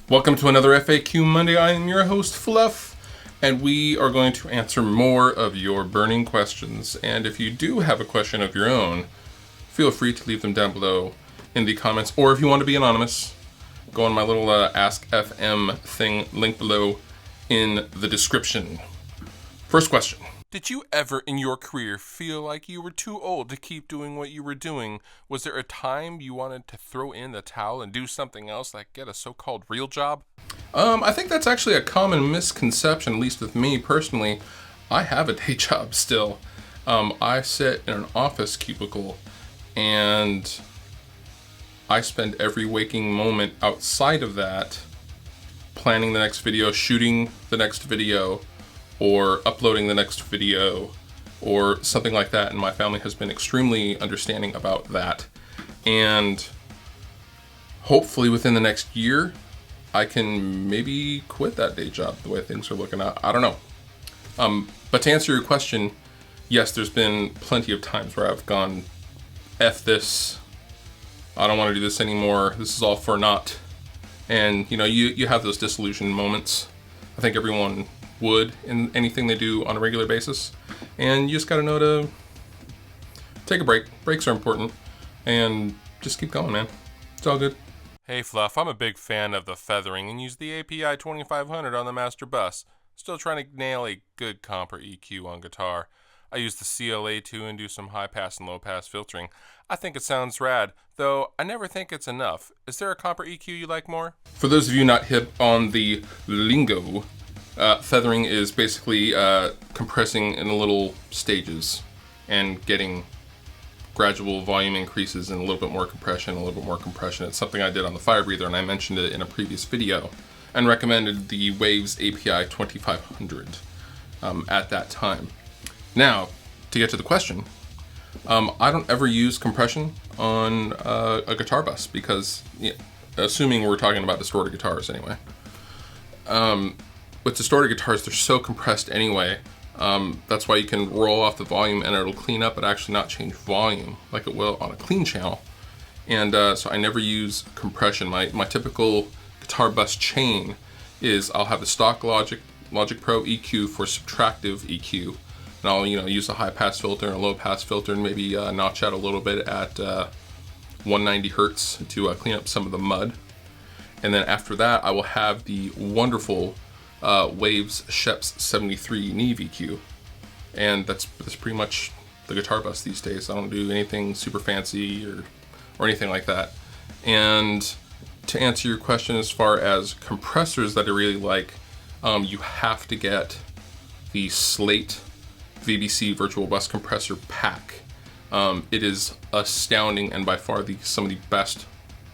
Welcome to another FAQ Monday. I am your host, Fluff, and we are going to answer more of your burning questions. And if you do have a question of your own, feel free to leave them down below in the comments. Or if you want to be anonymous, go on my little Ask FM thing, link below in the description. First question. Did you ever in your career feel like you were too old to keep doing what you were doing? Was there a time you wanted to throw in the towel and do something else, like get a so-called real job? I think that's actually a common misconception, at least with me personally. I have a day job still. I sit in an office cubicle and I spend every waking moment outside of that planning the next video, shooting the next video, or uploading the next video, or something like that, and my family has been extremely understanding about that. And hopefully within the next year, I can maybe quit that day job the way things are looking out. I don't know. But to answer your question, yes, there's been plenty of times where I've gone, F this, I don't want to do this anymore, this is all for naught. And you know, you have those disillusioned moments. I think everyone would in anything they do on a regular basis, and you just got to know to take a break. Breaks are important, and just keep going, man. It's all good. Hey Fluff, I'm a big fan of the feathering and use the API 2500 on the master bus. Still trying to nail a good comp or EQ on guitar. I use the CLA2 and do some high pass and low pass filtering. I think it sounds rad, though I never think it's enough. Is there a comp or EQ you like more? For those of you not hip on the lingo, feathering is basically compressing in little stages and getting gradual volume increases and a little bit more compression, a little bit more compression. It's something I did on the Fire Breather, and I mentioned it in a previous video and recommended the Waves API 2500 at that time. Now, to get to the question, I don't ever use compression on a guitar bus because, assuming we're talking about distorted guitars anyway. With distorted guitars, they're so compressed anyway. That's why you can roll off the volume and it'll clean up, but actually not change volume like it will on a clean channel. And so I never use compression. My typical guitar bus chain is I'll have a stock Logic Pro EQ for subtractive EQ, and I'll use a high pass filter and a low pass filter and maybe notch out a little bit at 190 hertz to clean up some of the mud. And then after that, I will have the wonderful Waves Sheps 73 Neve EQ, and that's pretty much the guitar bus these days. I don't do anything super fancy or anything like that. And to answer your question as far as compressors that I really like, you have to get the Slate VBC Virtual Bus Compressor Pack. It is astounding and by far some of the best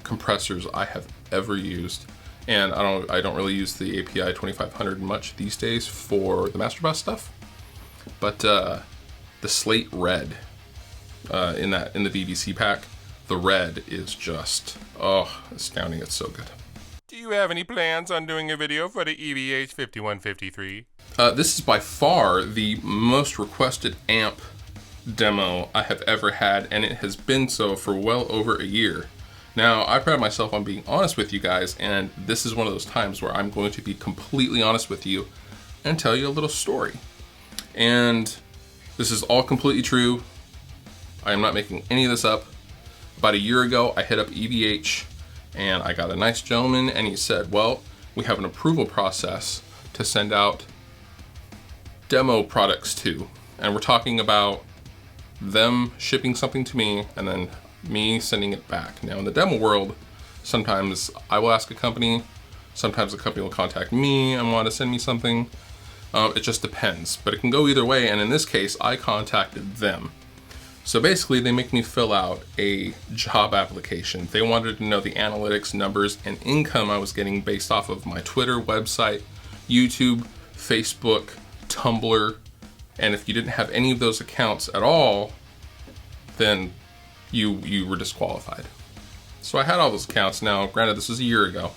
compressors I have ever used. And I don't really use the API 2500 much these days for the master bus stuff, but the Slate Red in the VBC pack, the red is just astounding. It's so good. Do you have any plans on doing a video for the EVH 5153? This is by far the most requested amp demo I have ever had, and it has been so for well over a year. Now, I pride myself on being honest with you guys, and this is one of those times where I'm going to be completely honest with you and tell you a little story. And this is all completely true. I am not making any of this up. About a year ago, I hit up EVH, and I got a nice gentleman, and he said, well, we have an approval process to send out demo products to. And we're talking about them shipping something to me, and then me sending it back. Now in the demo world, sometimes I will ask a company, sometimes a company will contact me and want to send me something. It just depends, but it can go either way, and in this case, I contacted them. So basically, they make me fill out a job application. They wanted to know the analytics, numbers, and income I was getting based off of my Twitter, website, YouTube, Facebook, Tumblr, and if you didn't have any of those accounts at all, then you were disqualified. So I had all those accounts. Now, granted, this was a year ago.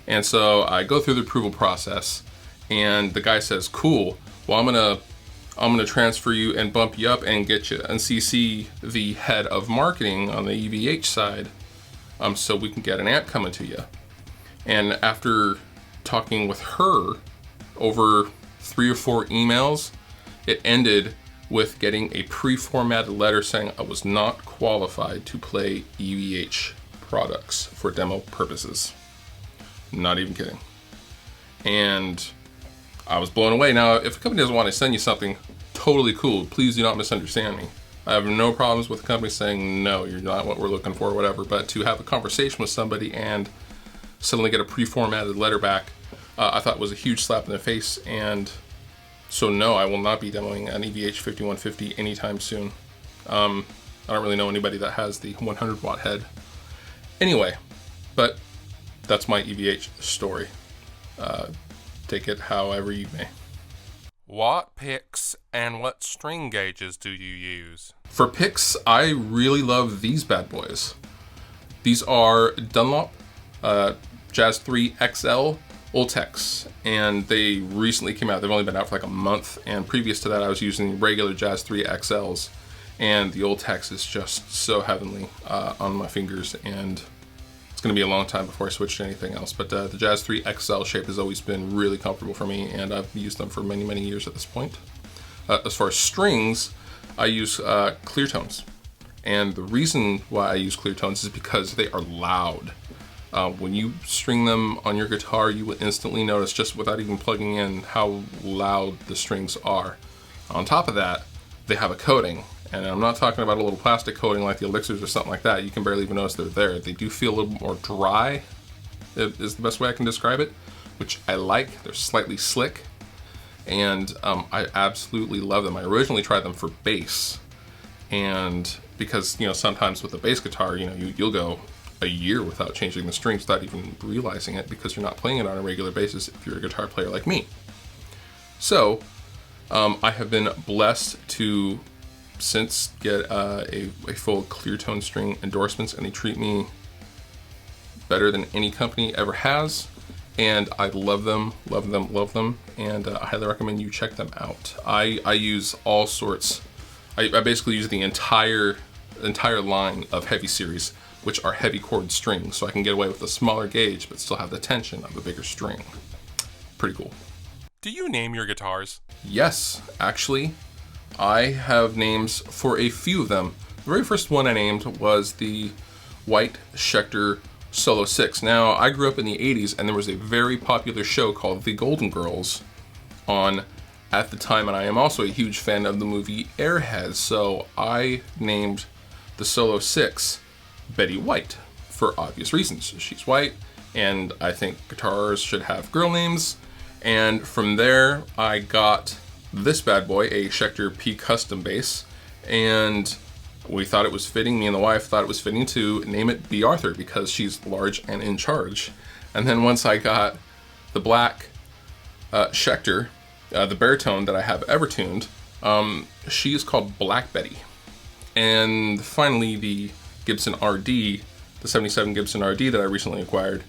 And so I go through the approval process, and the guy says, cool, well, I'm gonna transfer you and bump you up and get you and CC the head of marketing on the EVH side, so we can get an amp coming to you. And after talking with her over 3 or 4 emails, it ended with getting a pre-formatted letter saying I was not qualified to play EVH products for demo purposes. Not even kidding. And I was blown away. Now, if a company doesn't want to send you something, totally cool. Please do not misunderstand me. I have no problems with the company saying, no, you're not what we're looking for, or whatever. But to have a conversation with somebody and suddenly get a pre-formatted letter back, I thought was a huge slap in the face. And so no, I will not be demoing an EVH 5150 anytime soon. I don't really know anybody that has the 100 watt head. Anyway, but that's my EVH story. Take it however you may. What picks and what string gauges do you use? For picks, I really love these bad boys. These are Dunlop Jazz 3 XL Ultex, and they recently came out. They've only been out for like a month, and previous to that I was using regular Jazz 3 XLs, and the Ultex is just so heavenly on my fingers, and it's going to be a long time before I switch to anything else. But the Jazz 3 XL shape has always been really comfortable for me, and I've used them for many, many years at this point. As far as strings, I use clear tones, and the reason why I use clear tones is because they are loud. When you string them on your guitar, you will instantly notice, just without even plugging in, how loud the strings are. On top of that, they have a coating, and I'm not talking about a little plastic coating like the Elixirs or something like that. You can barely even notice they're there. They do feel a little more dry, is the best way I can describe it, which I like. They're slightly slick, and I absolutely love them. I originally tried them for bass, and because, you know, sometimes with a bass guitar, you know, you'll go a year without changing the strings without even realizing it, because you're not playing it on a regular basis if you're a guitar player like me. So I have been blessed to since get a full clear tone string endorsements, and they treat me better than any company ever has, and I love them, love them, love them, and I highly recommend you check them out. I use all sorts. I basically use the entire line of Heavy series, which are heavy chord strings, so I can get away with a smaller gauge but still have the tension of a bigger string. Pretty cool. Do you name your guitars? Yes, actually, I have names for a few of them. The very first one I named was the White Schecter Solo 6. Now, I grew up in the 80s, and there was a very popular show called The Golden Girls on at the time, and I am also a huge fan of the movie Airheads, so I named the Solo 6 Betty White for obvious reasons. She's white, and I think guitars should have girl names. And from there, I got this bad boy, a Schecter P Custom bass, and we thought it was fitting, me and the wife thought it was fitting to name it B. Arthur because she's large and in charge. And then once I got the black Schecter, the baritone that I have ever tuned, she is called Black Betty. And finally, the Gibson RD, the 77 Gibson RD that I recently acquired,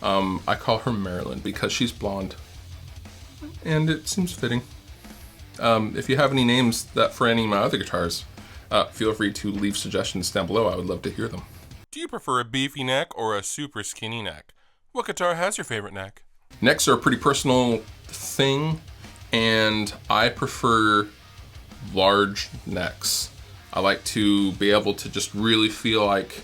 I call her Marilyn because she's blonde, and it seems fitting. If you have any names that for any of my other guitars, feel free to leave suggestions down below. I would love to hear them. Do you prefer a beefy neck or a super skinny neck? What guitar has your favorite neck? Necks are a pretty personal thing, and I prefer large necks. I like to be able to just really feel like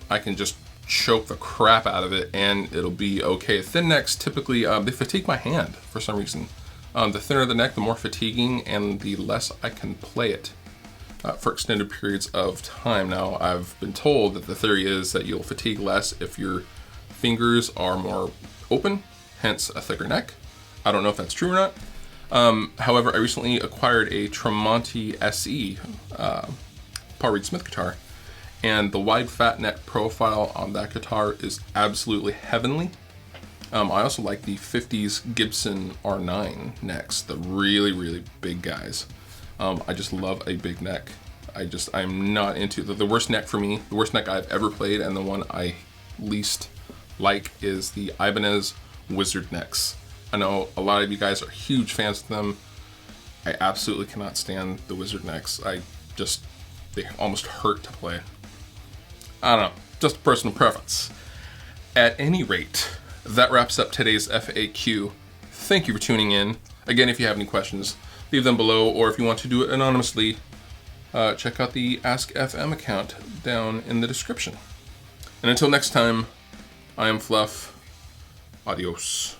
I can just choke the crap out of it and it'll be okay. Thin necks typically, they fatigue my hand for some reason. The thinner the neck, the more fatiguing, and the less I can play it for extended periods of time. Now, I've been told that the theory is that you'll fatigue less if your fingers are more open, hence a thicker neck. I don't know if that's true or not. However, I recently acquired a Tremonti SE Paul Reed Smith guitar, and the wide fat neck profile on that guitar is absolutely heavenly. I also like the 50s Gibson R9 necks, the really, really big guys. I just love a big neck. I'm not into the worst neck for me. The worst neck I've ever played, and the one I least like, is the Ibanez Wizard necks. I know a lot of you guys are huge fans of them. I absolutely cannot stand the Wizard necks. They almost hurt to play. I don't know, just a personal preference. At any rate, that wraps up today's FAQ. Thank you for tuning in. Again, if you have any questions, leave them below, or if you want to do it anonymously, check out the Ask FM account down in the description. And until next time, I am Fluff. Adios.